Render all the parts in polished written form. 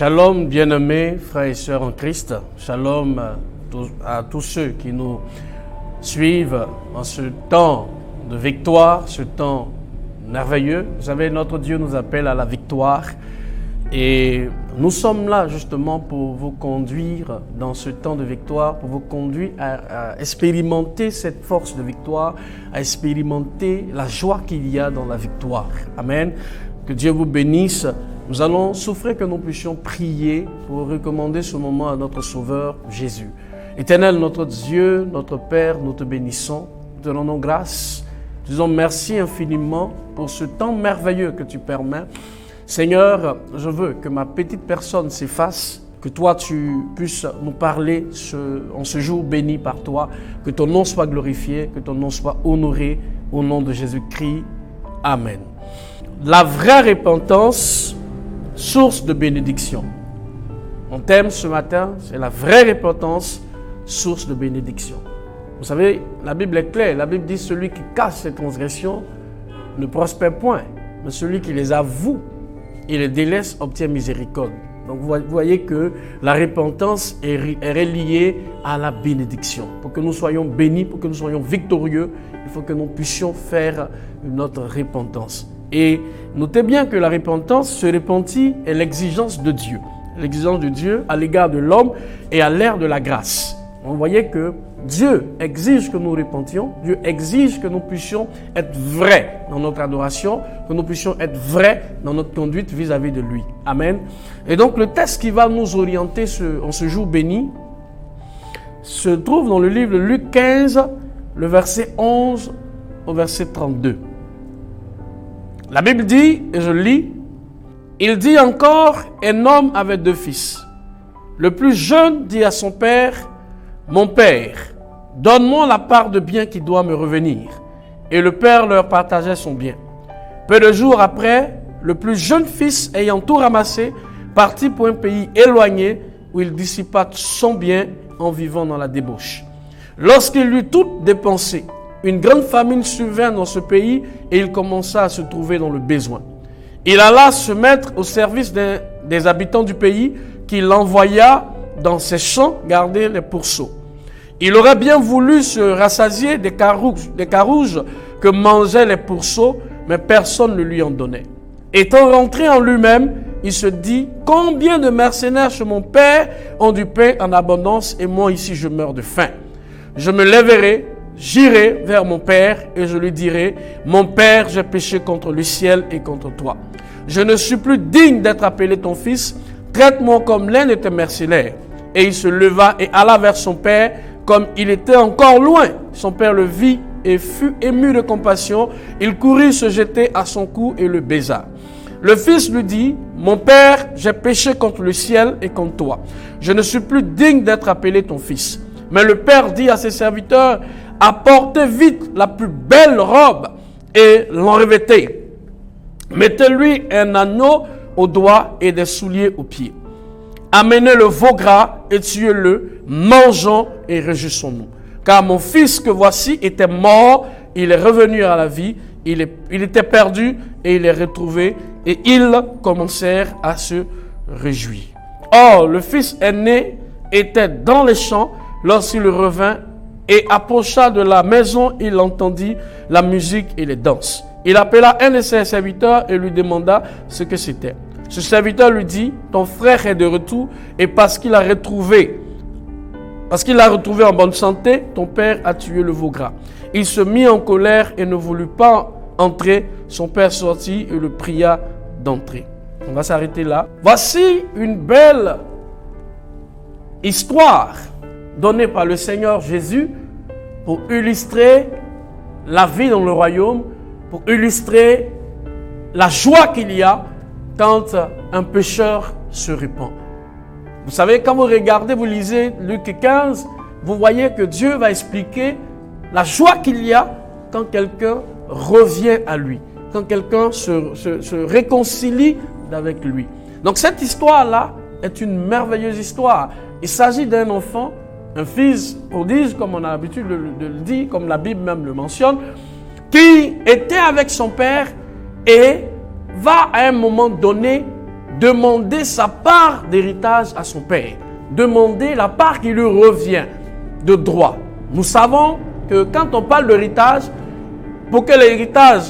Shalom, bien-aimés, frères et sœurs en Christ. Shalom à tous ceux qui nous suivent en ce temps de victoire, ce temps merveilleux. Vous savez, notre Dieu nous appelle à la victoire. Et nous sommes là justement pour vous conduire dans ce temps de victoire, pour vous conduire à expérimenter cette force de victoire, à expérimenter la joie qu'il y a dans la victoire. Amen. Que Dieu vous bénisse. Nous allons souffrir que nous puissions prier pour recommander ce moment à notre Sauveur Jésus. Éternel, notre Dieu, notre Père, nous te bénissons, nous te rendons grâce. Nous disons merci infiniment pour ce temps merveilleux que tu permets. Seigneur, je veux que ma petite personne s'efface, que toi tu puisses nous parler en ce jour béni par toi, que ton nom soit glorifié, que ton nom soit honoré au nom de Jésus-Christ. Amen. La vraie repentance, source de bénédiction. Mon thème ce matin, c'est la vraie repentance, source de bénédiction. Vous savez, la Bible est claire. La Bible dit celui qui cache ses transgressions ne prospère point, mais celui qui les avoue et les délaisse obtient miséricorde. Donc vous voyez que la repentance est reliée à la bénédiction. Pour que nous soyons bénis, pour que nous soyons victorieux, il faut que nous puissions faire notre repentance. Et notez bien que la repentance, se repentir, est l'exigence de Dieu. L'exigence de Dieu à l'égard de l'homme et à l'ère de la grâce. Vous voyez que Dieu exige que nous repentions, Dieu exige que nous puissions être vrais dans notre adoration, que nous puissions être vrais dans notre conduite vis-à-vis de lui. Amen. Et donc le texte qui va nous orienter en ce jour béni se trouve dans le livre de Luc 15, le verset 11 au verset 32. La Bible dit, et je lis, « Il dit encore, un homme avait 2 fils. Le plus jeune dit à son père, « Mon père, donne-moi la part de bien qui doit me revenir. » Et le père leur partageait son bien. Peu de jours après, le plus jeune fils, ayant tout ramassé, partit pour un pays éloigné où il dissipa son bien en vivant dans la débauche. Lorsqu'il eut tout dépensé, une grande famine survint dans ce pays et il commença à se trouver dans le besoin. Il alla se mettre au service des habitants du pays qui l'envoya dans ses champs garder les pourceaux. Il aurait bien voulu se rassasier des carouges que mangeaient les pourceaux, mais personne ne lui en donnait. Étant rentré en lui-même, il se dit « Combien de mercenaires chez mon père ont du pain en abondance et moi ici je meurs de faim. Je me lèverai, j'irai vers mon père et je lui dirai « Mon père, j'ai péché contre le ciel et contre toi. Je ne suis plus digne d'être appelé ton fils. Traite-moi comme l'un de tes mercenaires. » Et il se leva et alla vers son père. Comme il était encore loin, son père le vit et fut ému de compassion. Il courut se jeter à son cou et le baisa. Le fils lui dit, « Mon père, j'ai péché contre le ciel et contre toi. Je ne suis plus digne d'être appelé ton fils. » Mais le père dit à ses serviteurs, « Apportez vite la plus belle robe et l'enrevêtez. Mettez-lui un anneau au doigt et des souliers aux pieds. Amenez le veau gras et tuez-le, mangeons et réjouissons-nous. Car mon fils que voici était mort, il est revenu à la vie, il était perdu et il est retrouvé. Et ils commencèrent à se réjouir. Or, le fils aîné était dans les champs lorsqu'il revint et approcha de la maison, il entendit la musique et les danses. Il appela un de ses serviteurs et lui demanda ce que c'était. Ce serviteur lui dit, ton frère est de retour et parce qu'il l'a retrouvé en bonne santé, ton père a tué le veau gras. Il se mit en colère et ne voulut pas entrer. Son père sortit et le pria d'entrer. On va s'arrêter là. Voici une belle histoire donnée par le Seigneur Jésus pour illustrer la vie dans le royaume, pour illustrer la joie qu'il y a quand un pécheur se repent. Vous savez, quand vous regardez, vous lisez Luc 15, vous voyez que Dieu va expliquer la joie qu'il y a quand quelqu'un revient à lui, quand quelqu'un se réconcilie avec lui. Donc cette histoire-là est une merveilleuse histoire. Il s'agit d'un enfant, un fils prodige, comme on a l'habitude de le dire, comme la Bible même le mentionne, qui était avec son père et va à un moment donné demander sa part d'héritage à son père. Demander la part qui lui revient de droit. Nous savons que quand on parle d'héritage, pour que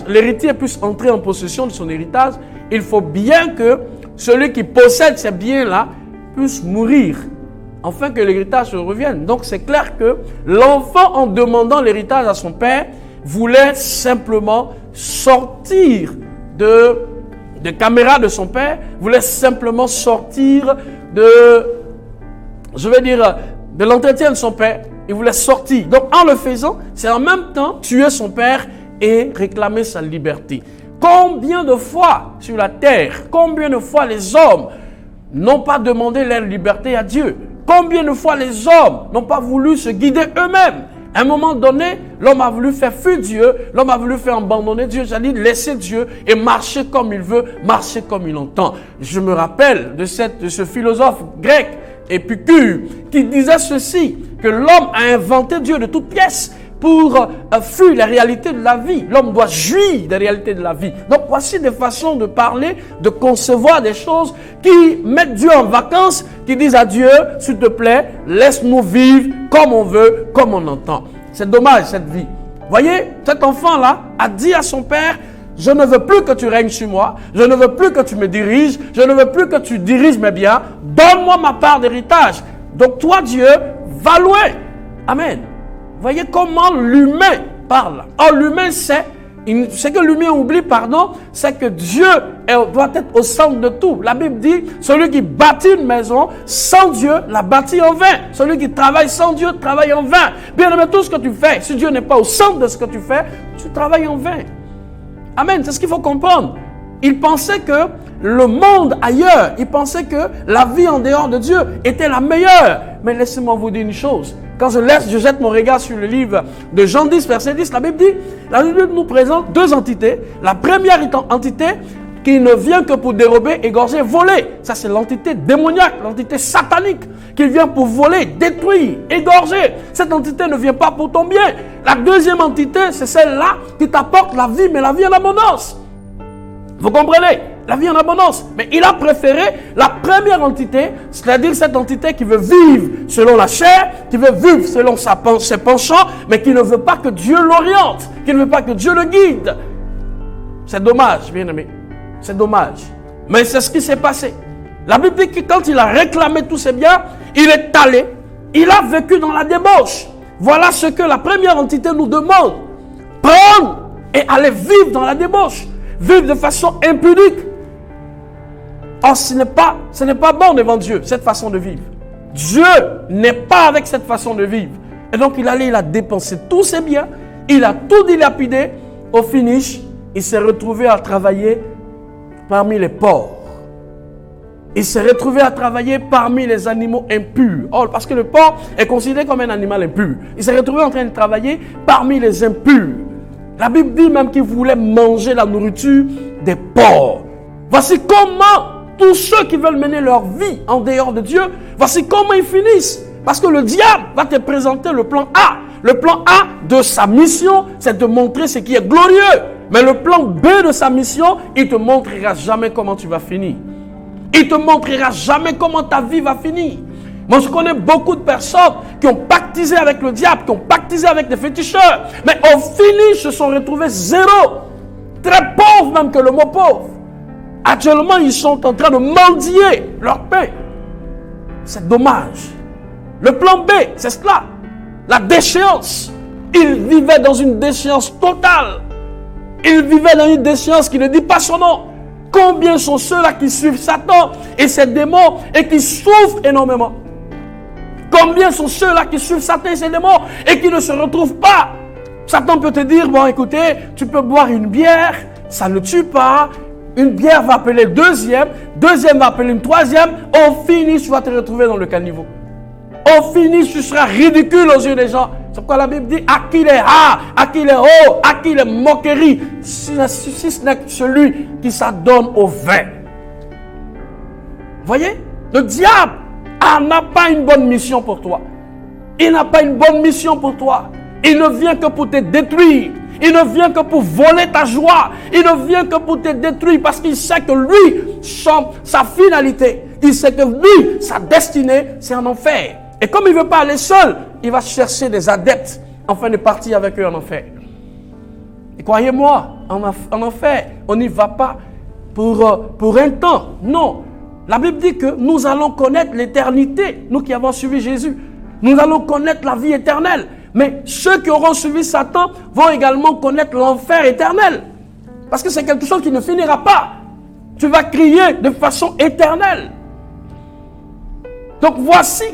l'héritier puisse entrer en possession de son héritage, il faut bien que celui qui possède ces biens-là puisse mourir, afin que l'héritage se revienne. Donc c'est clair que l'enfant, en demandant l'héritage à son père, voulait simplement sortir de caméra de son père, voulait simplement sortir de l'entretien de son père. Il voulait sortir. Donc en le faisant, c'est en même temps tuer son père et réclamer sa liberté. Combien de fois sur la terre, combien de fois les hommes n'ont pas demandé leur liberté à Dieu? Combien de fois les hommes n'ont pas voulu se guider eux-mêmes? À un moment donné, l'homme a voulu faire fuir Dieu, l'homme a voulu faire abandonner Dieu, c'est-à-dire laisser Dieu et marcher comme il veut, marcher comme il entend. Je me rappelle de ce philosophe grec, Épicure, qui disait ceci, que l'homme a inventé Dieu de toutes pièces pour fuir la réalité de la vie. L'homme doit jouir des réalités de la vie. Donc voici des façons de parler, de concevoir des choses qui mettent Dieu en vacances, qui disent à Dieu, s'il te plaît, laisse-nous vivre comme on veut, comme on entend. C'est dommage cette vie. Voyez, cet enfant-là a dit à son père, je ne veux plus que tu règnes sur moi, je ne veux plus que tu me diriges, je ne veux plus que tu diriges mes biens, donne-moi ma part d'héritage. Donc toi Dieu, va loin. Amen. Voyez comment l'humain parle. Or, l'humain sait, ce que l'humain oublie, c'est que Dieu doit être au centre de tout. La Bible dit, celui qui bâtit une maison sans Dieu, la bâtit en vain. Celui qui travaille sans Dieu, travaille en vain. Bien aimé, tout ce que tu fais, si Dieu n'est pas au centre de ce que tu fais, tu travailles en vain. Amen, c'est ce qu'il faut comprendre. Il pensait que le monde ailleurs, il pensait que la vie en dehors de Dieu était la meilleure. Mais laissez-moi vous dire une chose. Quand je jette mon regard sur le livre de Jean 10, verset 10, la Bible nous présente deux entités. La première entité qui ne vient que pour dérober, égorger, voler. Ça, c'est l'entité démoniaque, l'entité satanique qui vient pour voler, détruire, égorger. Cette entité ne vient pas pour ton bien. La deuxième entité, c'est celle-là qui t'apporte la vie, mais la vie en abondance. Vous comprenez? La vie en abondance. Mais il a préféré la première entité, c'est-à-dire cette entité qui veut vivre selon la chair, qui veut vivre selon ses penchants, mais qui ne veut pas que Dieu l'oriente, qui ne veut pas que Dieu le guide. C'est dommage, bien aimé. C'est dommage. Mais c'est ce qui s'est passé. La Bible dit que quand il a réclamé tous ses biens, il est allé, il a vécu dans la débauche. Voilà ce que la première entité nous demande. Prendre et aller vivre dans la débauche. Vivre de façon impudique. Or, ce n'est pas bon devant Dieu, cette façon de vivre. Dieu n'est pas avec cette façon de vivre. Et donc, il a dépensé tous ses biens, il a tout dilapidé. Au finish, il s'est retrouvé à travailler parmi les porcs. Il s'est retrouvé à travailler parmi les animaux impurs. Oh, parce que le porc est considéré comme un animal impur. Il s'est retrouvé en train de travailler parmi les impurs. La Bible dit même qu'il voulait manger la nourriture des porcs. Voici comment tous ceux qui veulent mener leur vie en dehors de Dieu, voici comment ils finissent. Parce que le diable va te présenter le plan A. Le plan A de sa mission, c'est de montrer ce qui est glorieux. Mais le plan B de sa mission, il ne te montrera jamais comment tu vas finir. Il ne te montrera jamais comment ta vie va finir. Moi, je connais beaucoup de personnes qui ont pactisé avec le diable, qui ont pactisé avec des féticheurs. Mais au finish, se sont retrouvés zéro. Très pauvres même que le mot pauvre. Actuellement, ils sont en train de mendier leur pain. C'est dommage. Le plan B, c'est cela. La déchéance. Ils vivaient dans une déchéance totale. Ils vivaient dans une déchéance qui ne dit pas son nom. Combien sont ceux-là qui suivent Satan et ses démons et qui souffrent énormément? Combien sont ceux-là qui suivent Satan et ses démons et qui ne se retrouvent pas? Satan peut te dire, bon écoutez, tu peux boire une bière, ça ne tue pas. Une bière va appeler deuxième va appeler une troisième. Au finish, tu vas te retrouver dans le caniveau. Au finish, tu seras ridicule aux yeux des gens. C'est pourquoi la Bible dit, à qui les a, à qui les haut, à qui les moqueries, si ce n'est que celui qui s'adonne au vin. Voyez, le diable n'a pas une bonne mission pour toi. Il n'a pas une bonne mission pour toi. Il ne vient que pour te détruire. Il ne vient que pour voler ta joie. Il ne vient que pour te détruire parce qu'il sait que lui, sa finalité, il sait que lui, sa destinée, c'est en enfer. Et comme il ne veut pas aller seul, il va chercher des adeptes afin de partir avec eux en enfer. Et croyez-moi, en enfer, on n'y va pas pour un temps. Non. La Bible dit que nous allons connaître l'éternité, nous qui avons suivi Jésus. Nous allons connaître la vie éternelle. Mais ceux qui auront suivi Satan vont également connaître l'enfer éternel. Parce que c'est quelque chose qui ne finira pas. Tu vas crier de façon éternelle. Donc voici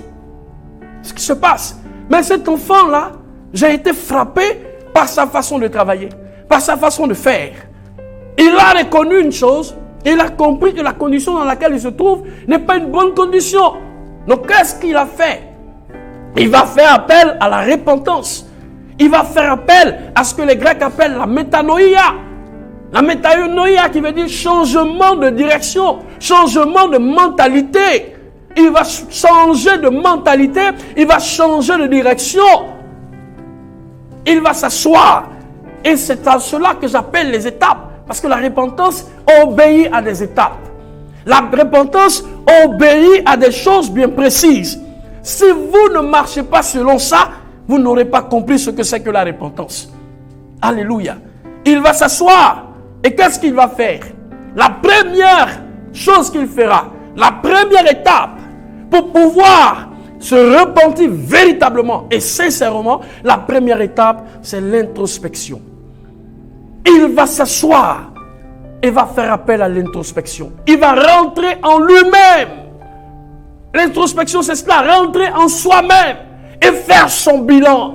ce qui se passe. Mais cet enfant-là, j'ai été frappé par sa façon de travailler, par sa façon de faire. Il a reconnu une chose, il a compris que la condition dans laquelle il se trouve n'est pas une bonne condition. Donc qu'est-ce qu'il a fait? Il va faire appel à la repentance. Il va faire appel à ce que les Grecs appellent la métanoïa. La métanoïa qui veut dire changement de direction, changement de mentalité. Il va changer de mentalité, il va changer de direction. Il va s'asseoir. Et c'est à cela que j'appelle les étapes. Parce que la repentance obéit à des étapes. La repentance obéit à des choses bien précises. Si vous ne marchez pas selon ça, vous n'aurez pas compris ce que c'est que la repentance. Alléluia. Il va s'asseoir. Et qu'est-ce qu'il va faire? La première chose qu'il fera, la première étape pour pouvoir se repentir véritablement et sincèrement, la première étape, c'est l'introspection. Il va s'asseoir et va faire appel à l'introspection. Il va rentrer en lui-même. L'introspection, c'est cela, rentrer en soi-même et faire son bilan.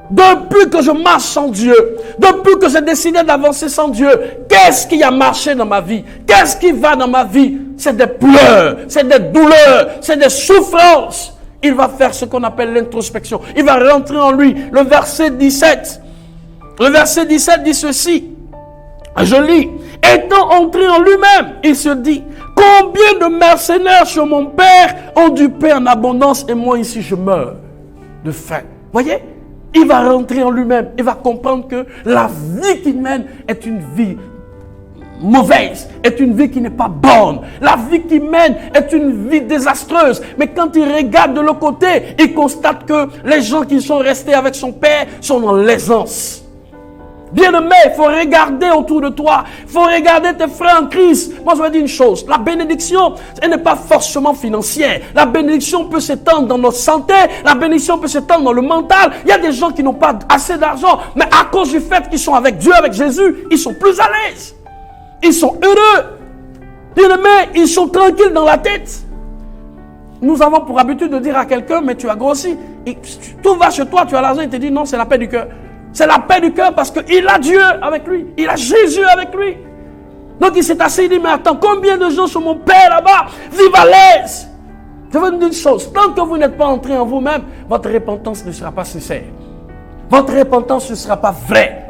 Depuis que je marche sans Dieu, depuis que j'ai décidé d'avancer sans Dieu, qu'est-ce qui a marché dans ma vie? Qu'est-ce qui va dans ma vie? C'est des pleurs, c'est des douleurs, c'est des souffrances. Il va faire ce qu'on appelle l'introspection. Il va rentrer en lui. Le verset 17. Le verset 17 dit ceci. Je lis. Étant entré en lui-même, il se dit, combien de mercenaires chez mon père ont du pain en abondance et moi ici je meurs de faim. Voyez? Il va rentrer en lui-même. Il va comprendre que la vie qu'il mène est une vie mauvaise, est une vie qui n'est pas bonne. La vie qu'il mène est une vie désastreuse. Mais quand il regarde de l'autre côté, il constate que les gens qui sont restés avec son père sont dans l'aisance. Bien-aimé, il faut regarder autour de toi. Il faut regarder tes frères en Christ. Moi, je vais dire une chose. La bénédiction, elle n'est pas forcément financière. La bénédiction peut s'étendre dans notre santé. La bénédiction peut s'étendre dans le mental. Il y a des gens qui n'ont pas assez d'argent. Mais à cause du fait qu'ils sont avec Dieu, avec Jésus, ils sont plus à l'aise. Ils sont heureux. Bien-aimé, ils sont tranquilles dans la tête. Nous avons pour habitude de dire à quelqu'un, mais tu as grossi. Et tout va chez toi, tu as l'argent, il te dit non, c'est la paix du cœur. C'est la paix du cœur parce qu'il a Dieu avec lui. Il a Jésus avec lui. Donc il s'est assis et dit, mais attends, combien de gens sont mon Père là-bas? Vive à l'aise. Je veux vous dire une chose. Tant que vous n'êtes pas entré en vous-même, votre repentance ne sera pas sincère. Votre repentance ne sera pas vraie.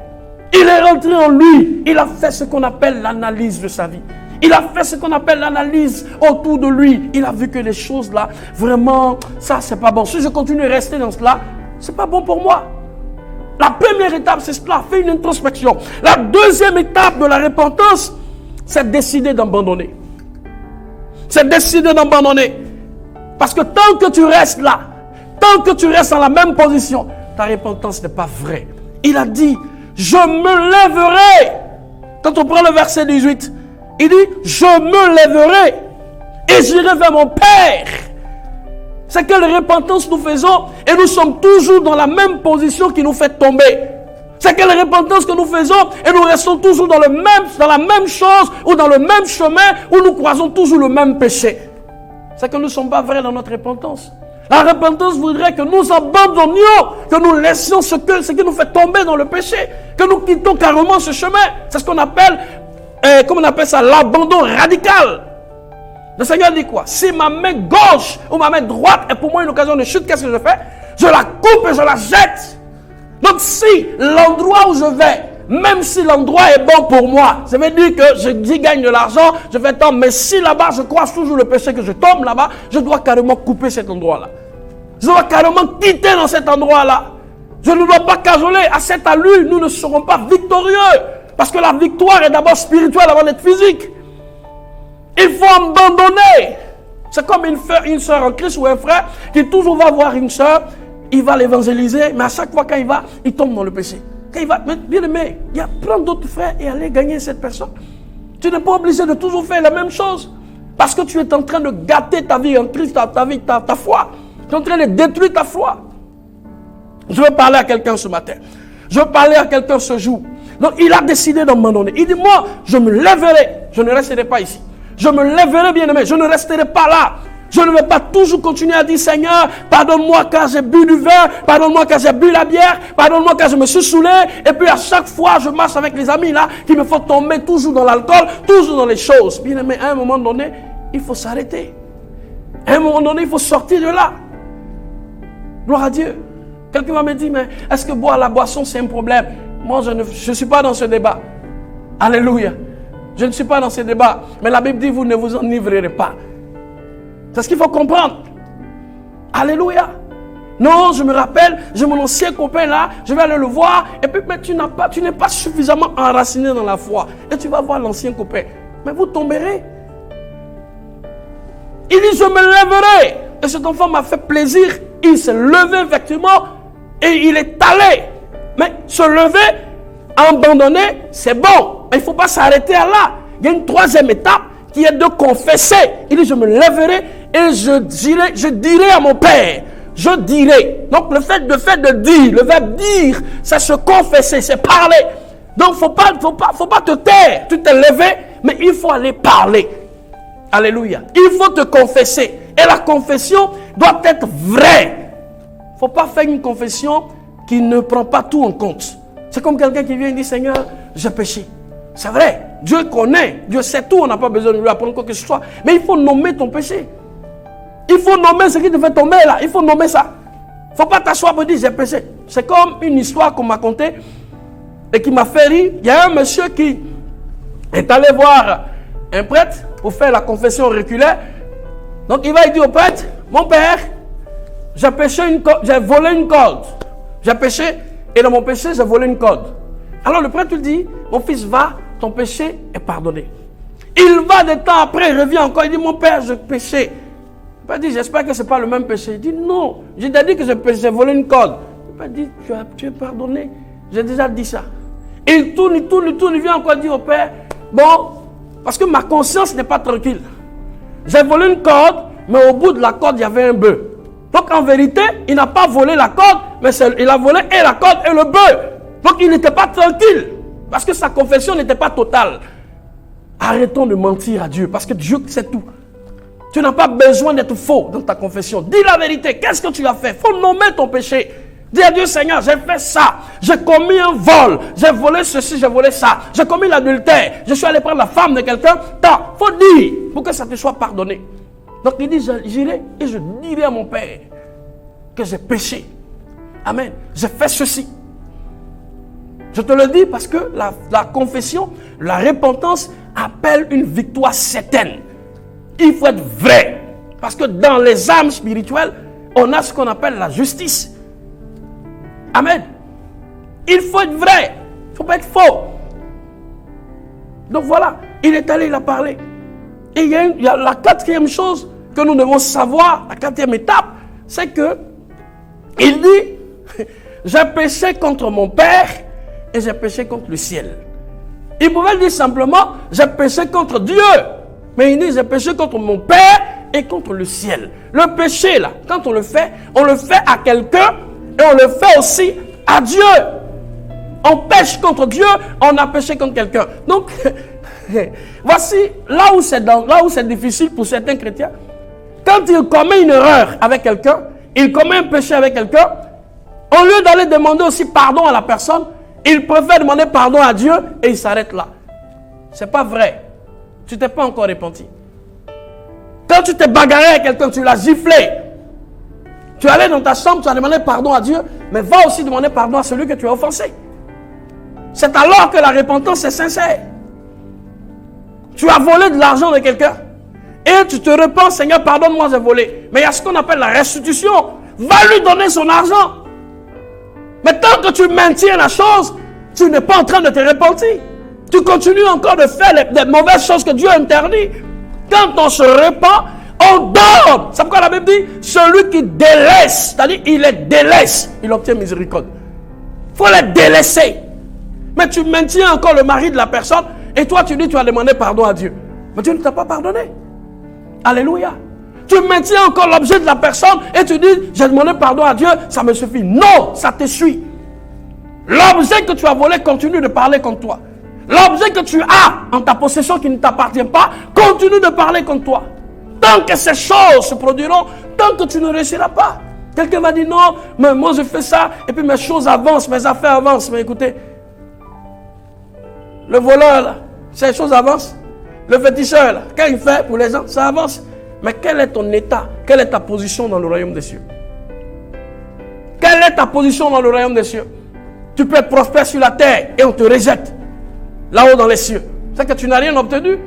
Il est rentré en lui. Il a fait ce qu'on appelle l'analyse de sa vie. Il a fait ce qu'on appelle l'analyse autour de lui. Il a vu que les choses là, vraiment, ça c'est pas bon. Si je continue à rester dans cela, c'est pas bon pour moi. La première étape, c'est cela, faire une introspection. La deuxième étape de la repentance, c'est décider d'abandonner. C'est décider d'abandonner. Parce que tant que tu restes là, tant que tu restes dans la même position, ta repentance n'est pas vraie. Il a dit, je me lèverai. Quand on prend le verset 18, il dit, je me lèverai et j'irai vers mon Père. C'est quelle repentance nous faisons et nous sommes toujours dans la même position qui nous fait tomber. C'est quelle repentance que nous faisons et nous restons toujours dans la même chose ou dans le même chemin où nous croisons toujours le même péché. C'est que nous ne sommes pas vrais dans notre repentance. La repentance voudrait que nous abandonnions, que nous laissions ce qui nous fait tomber dans le péché, que nous quittons carrément ce chemin. C'est ce qu'on appelle, comment on appelle ça, l'abandon radical. Le Seigneur dit quoi? Si ma main gauche ou ma main droite est pour moi une occasion de chute, qu'est-ce que je fais? Je la coupe et je la jette. Donc si l'endroit où je vais, même si l'endroit est bon pour moi, ça veut dire que je gagne de l'argent, je vais tomber. Mais si là-bas, je croise toujours le péché que je tombe là-bas, je dois carrément couper cet endroit-là. Je dois carrément quitter dans cet endroit-là. Je ne dois pas cajoler. À cette allure, nous ne serons pas victorieux. Parce que la victoire est d'abord spirituelle avant d'être physique. Il faut abandonner. C'est comme une soeur en Christ ou un frère qui toujours va voir une soeur, il va l'évangéliser, mais à chaque fois quand il va, il tombe dans le péché. Quand il va, bien aimé, il y a plein d'autres frères et aller gagner cette personne. Tu n'es pas obligé de toujours faire la même chose. Parce que tu es en train de gâter ta vie en Christ, ta foi. Tu es en train de détruire ta foi. Je veux parler à quelqu'un ce matin. Je veux parler à quelqu'un ce jour. Donc il a décidé d'abandonner. Il dit, moi, je me lèverai. Je ne resterai pas ici. Je me lèverai, bien aimé. Je ne resterai pas là. Je ne vais pas toujours continuer à dire, Seigneur, pardonne-moi quand j'ai bu du vin, pardonne-moi quand j'ai bu la bière, pardonne-moi quand je me suis saoulé. Et puis à chaque fois, je marche avec les amis là, qui me font tomber toujours dans l'alcool, toujours dans les choses. Bien aimé, à un moment donné, il faut s'arrêter. À un moment donné, il faut sortir de là. Gloire à Dieu. Quelqu'un va me dire, mais est-ce que boire la boisson, c'est un problème? Moi, je ne suis pas dans ce débat. Alléluia. Je ne suis pas dans ce débat. Mais la Bible dit, vous ne vous enivrerez pas. C'est ce qu'il faut comprendre. Alléluia. Non, je me rappelle, j'ai mon ancien copain là, je vais aller le voir. Et puis, mais tu n'es pas suffisamment enraciné dans la foi. Et tu vas voir l'ancien copain. Mais vous tomberez. Il dit, je me lèverai. Et cet enfant m'a fait plaisir. Il s'est levé effectivement et il est allé. Mais se lever, abandonner, c'est bon. Mais il ne faut pas s'arrêter à là. Il y a une troisième étape qui est de confesser. Il dit, je me lèverai et je dirai à mon Père. Je dirai. Donc le fait de dire, le verbe dire, c'est se confesser, c'est parler. Donc faut pas te taire. Tu t'es levé, mais il faut aller parler. Alléluia. Il faut te confesser. Et la confession doit être vraie. Il ne faut pas faire une confession qui ne prend pas tout en compte. C'est comme quelqu'un qui vient et dit, Seigneur, j'ai péché. C'est vrai. Dieu connaît. Dieu sait tout. On n'a pas besoin de lui apprendre quoi que ce soit. Mais il faut nommer ton péché. Il faut nommer ce qui te fait tomber là. Il faut nommer ça. Il ne faut pas t'asseoir pour dire, j'ai péché. C'est comme une histoire qu'on m'a contée et qui m'a fait rire. Il y a un monsieur qui est allé voir un prêtre pour faire la confession auriculaire. Donc il va dire au prêtre, mon père, j'ai volé une corde. J'ai péché et dans mon péché, j'ai volé une corde. Alors le prêtre lui dit, mon fils, va, ton péché est pardonné. Il va des temps après, il revient encore, il dit, mon père, j'ai péché. Le père dit, j'espère que ce n'est pas le même péché. Il dit, non, j'ai déjà dit que j'ai volé une corde. Le père dit, tu es pardonné. J'ai déjà dit ça. Et il tourne, il vient encore dire au père, bon, parce que ma conscience n'est pas tranquille. J'ai volé une corde, mais au bout de la corde, il y avait un bœuf. Donc en vérité, il n'a pas volé la corde, mais il a volé et la corde et le bœuf. Donc il n'était pas tranquille, parce que sa confession n'était pas totale. Arrêtons de mentir à Dieu, parce que Dieu sait tout. Tu n'as pas besoin d'être faux dans ta confession. Dis la vérité, qu'est-ce que tu as fait? Il faut nommer ton péché. Dis à Dieu, Seigneur, j'ai fait ça. J'ai commis un vol. J'ai volé ceci, j'ai volé ça. J'ai commis l'adultère. Je suis allé prendre la femme de quelqu'un. Il faut dire pour que ça te soit pardonné. Donc il dit, j'irai et je dirai à mon Père que j'ai péché. Amen. J'ai fait ceci. Je te le dis parce que la confession, la repentance appelle une victoire certaine. Il faut être vrai. Parce que dans les âmes spirituelles, on a ce qu'on appelle la justice. Amen. Il faut être vrai. Il ne faut pas être faux. Donc voilà, il est allé, il a parlé. Et il y a la quatrième chose que nous devons savoir, la quatrième étape, c'est que il dit, j'ai péché contre mon Père et j'ai péché contre le ciel. Il pouvait dire simplement, j'ai péché contre Dieu. Mais il dit, j'ai péché contre mon Père et contre le ciel. Le péché là, quand on le fait à quelqu'un et on le fait aussi à Dieu. On pêche contre Dieu, on a péché contre quelqu'un. Donc, voici là où c'est difficile pour certains chrétiens. Quand il commet une erreur avec quelqu'un, il commet un péché avec quelqu'un, au lieu d'aller demander aussi pardon à la personne, il préfère demander pardon à Dieu et il s'arrête là. C'est pas vrai. Tu ne t'es pas encore repenti. Quand tu t'es bagarré avec quelqu'un, tu l'as giflé. Tu es allé dans ta chambre, tu as demandé pardon à Dieu, mais va aussi demander pardon à celui que tu as offensé. C'est alors que la repentance est sincère. Tu as volé de l'argent de quelqu'un et tu te repens, Seigneur, pardonne-moi, j'ai volé. Mais il y a ce qu'on appelle la restitution. Va lui donner son argent. Mais tant que tu maintiens la chose, tu n'es pas en train de te repentir. Tu continues encore de faire les mauvaises choses que Dieu interdit. Quand on se repent, on donne. C'est pourquoi la Bible dit, celui qui délaisse, c'est-à-dire il les délaisse, il obtient miséricorde. Il faut les délaisser. Mais tu maintiens encore le mari de la personne et toi tu dis tu as demandé pardon à Dieu. Mais Dieu ne t'a pas pardonné. Alléluia. Tu maintiens encore l'objet de la personne et tu dis j'ai demandé pardon à Dieu, ça me suffit. Non, ça te suit. L'objet que tu as volé continue de parler contre toi. L'objet que tu as en ta possession qui ne t'appartient pas continue de parler contre toi. Tant que ces choses se produiront, tant que tu ne réussiras pas. Quelqu'un va dire non, mais moi je fais ça et puis mes choses avancent, mes affaires avancent. Mais écoutez, le voleur là, ces choses avancent. Le féticheur là, quand il fait pour les gens, ça avance. Mais quel est ton état? Quelle est ta position dans le royaume des cieux? Quelle est ta position dans le royaume des cieux? Tu peux être prospère sur la terre et on te rejette là-haut dans les cieux. C'est que tu n'as rien obtenu.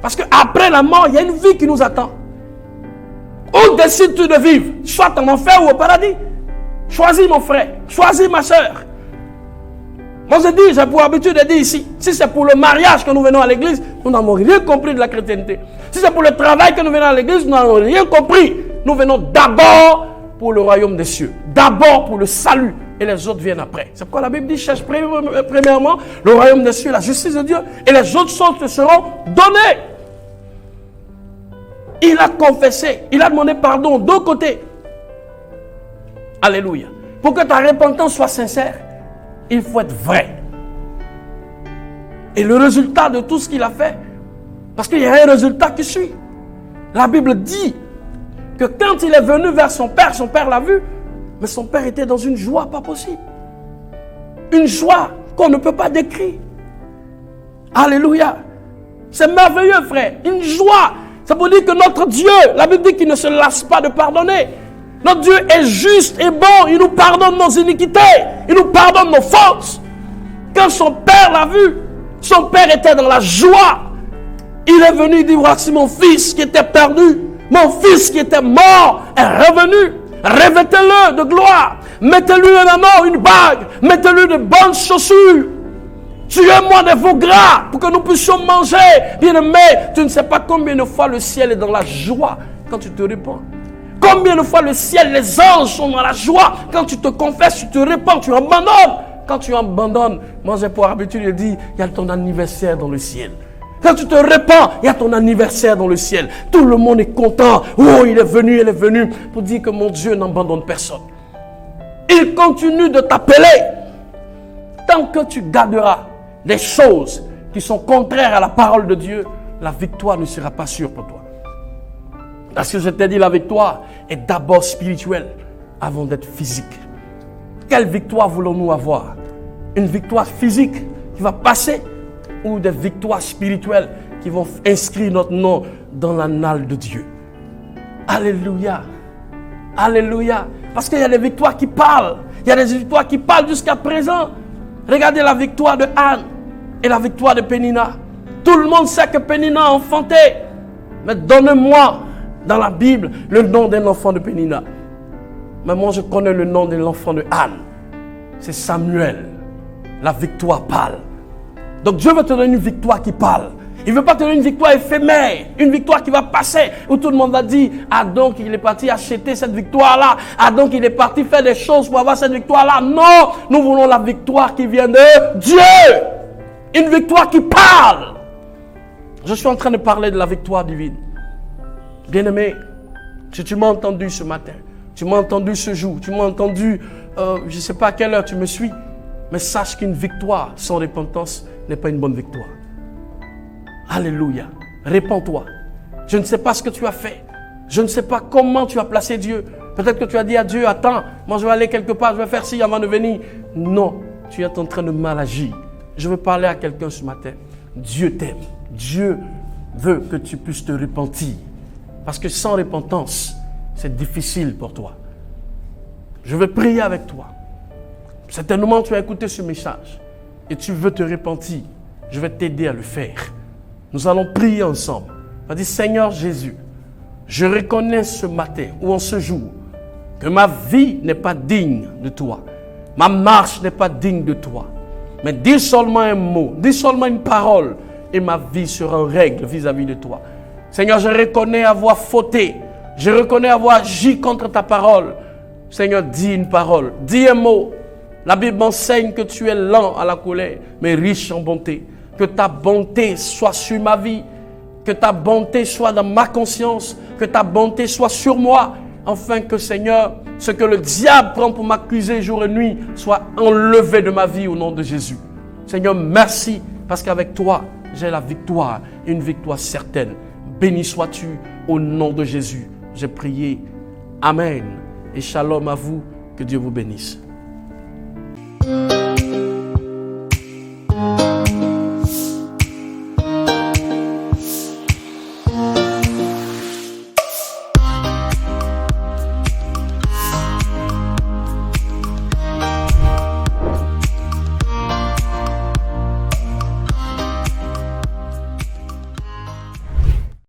Parce qu'après la mort, il y a une vie qui nous attend. Où décides-tu de vivre? Soit en enfer ou au paradis. Choisis mon frère, choisis ma soeur. Moi je dis, j'ai pour habitude de dire ici, si c'est pour le mariage que nous venons à l'église, nous n'avons rien compris de la chrétienté. Si c'est pour le travail que nous venons à l'église, nous n'avons rien compris. Nous venons d'abord pour le royaume des cieux. D'abord pour le salut. Et les autres viennent après. C'est pourquoi la Bible dit, cherche premièrement le royaume des cieux, la justice de Dieu. Et les autres choses te seront données. Il a confessé, il a demandé pardon de deux côtés. Alléluia. Pour que ta repentance soit sincère, il faut être vrai. Et le résultat de tout ce qu'il a fait, parce qu'il y a un résultat qui suit. La Bible dit que quand il est venu vers son père l'a vu, mais son père était dans une joie pas possible. Une joie qu'on ne peut pas décrire. Alléluia. C'est merveilleux, frère. Une joie. Ça veut dire que notre Dieu, la Bible dit qu'il ne se lasse pas de pardonner. Notre Dieu est juste et bon. Il nous pardonne nos iniquités. Il nous pardonne nos fautes. Quand son père l'a vu, son père était dans la joie. Il est venu dire, voici mon fils qui était perdu. Mon fils qui était mort est revenu. Revêtez-le de gloire. Mettez-lui un anneau, une bague. Mettez-lui de bonnes chaussures. Tuez-moi des veaux gras pour que nous puissions manger. Bien-aimé, tu ne sais pas combien de fois le ciel est dans la joie quand tu te répands. Combien de fois le ciel, les anges sont dans la joie quand tu te confesses, tu te répands, tu abandonnes. Quand tu abandonnes, moi j'ai pour habitude de dire, il y a ton anniversaire dans le ciel. Quand tu te répands, il y a ton anniversaire dans le ciel. Tout le monde est content. Oh, il est venu pour dire que mon Dieu n'abandonne personne. Il continue de t'appeler. Tant que tu garderas des choses qui sont contraires à la parole de Dieu, la victoire ne sera pas sûre pour toi. Parce que je t'ai dit, la victoire est d'abord spirituelle avant d'être physique. Quelle victoire voulons-nous avoir? Une victoire physique qui va passer ou des victoires spirituelles qui vont inscrire notre nom dans l'annale de Dieu? Alléluia. Alléluia. Parce qu'il y a des victoires qui parlent. Il y a des victoires qui parlent jusqu'à présent. Regardez la victoire de Anne et la victoire de Pénina. Tout le monde sait que Pénina a enfanté. Mais donnez-moi dans la Bible le nom d'un enfant de Pénina. Mais moi je connais le nom de l'enfant de Anne. C'est Samuel. La victoire parle. Donc Dieu veut te donner une victoire qui parle. Il ne veut pas te donner une victoire éphémère, une victoire qui va passer, où tout le monde va dire, ah donc il est parti acheter cette victoire-là, ah donc il est parti faire des choses pour avoir cette victoire-là. Non, nous voulons la victoire qui vient de Dieu. Une victoire qui parle. Je suis en train de parler de la victoire divine. Bien-aimé, si tu m'as entendu ce matin, tu m'as entendu ce jour, tu m'as entendu, je ne sais pas à quelle heure tu me suis, mais sache qu'une victoire sans repentance n'est pas une bonne victoire. Alléluia. Répands-toi. Je ne sais pas ce que tu as fait. Je ne sais pas comment tu as placé Dieu. Peut-être que tu as dit à Dieu, attends, moi je vais aller quelque part, je vais faire ci avant de venir. Non, tu es en train de mal agir. Je veux parler à quelqu'un ce matin. Dieu t'aime. Dieu veut que tu puisses te repentir. Parce que sans repentance, c'est difficile pour toi. Je vais prier avec toi. Certainement, tu as écouté ce message et tu veux te repentir. Je vais t'aider à le faire. Nous allons prier ensemble. On va dire, Seigneur Jésus, je reconnais ce matin ou en ce jour que ma vie n'est pas digne de toi. Ma marche n'est pas digne de toi. Mais dis seulement un mot, dis seulement une parole et ma vie sera en règle vis-à-vis de toi. Seigneur, je reconnais avoir fauté. Je reconnais avoir agi contre ta parole. Seigneur, dis une parole, dis un mot. La Bible m'enseigne que tu es lent à la colère, mais riche en bonté. Que ta bonté soit sur ma vie. Que ta bonté soit dans ma conscience. Que ta bonté soit sur moi. Afin que, Seigneur, ce que le diable prend pour m'accuser jour et nuit soit enlevé de ma vie au nom de Jésus. Seigneur, merci parce qu'avec toi, j'ai la victoire, une victoire certaine. Béni sois-tu au nom de Jésus. J'ai prié. Amen. Et shalom à vous. Que Dieu vous bénisse.